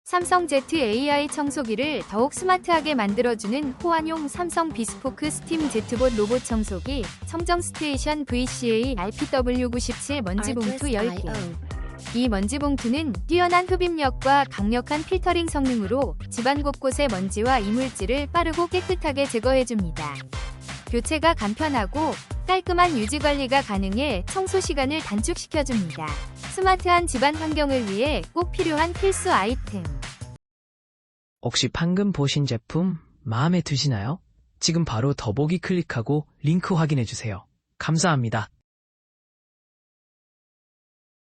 삼성 Z AI 청소기를 더욱 스마트하게 만들어주는 호환용 삼성 비스포크 스팀 제트봇 로봇 청소기 청정 스테이션 VCA RPW97 먼지봉투 10개. 이 먼지봉투는 뛰어난 흡입력과 강력한 필터링 성능으로 집안 곳곳의 먼지와 이물질을 빠르고 깨끗하게 제거해줍니다. 교체가 간편하고 깔끔한 유지관리가 가능해 청소 시간을 단축시켜줍니다. 스마트한 집안 환경을 위해 꼭 필요한 필수 아이템. 혹시 방금 보신 제품 마음에 드시나요? 지금 바로 더보기 클릭하고 링크 확인해주세요. 감사합니다.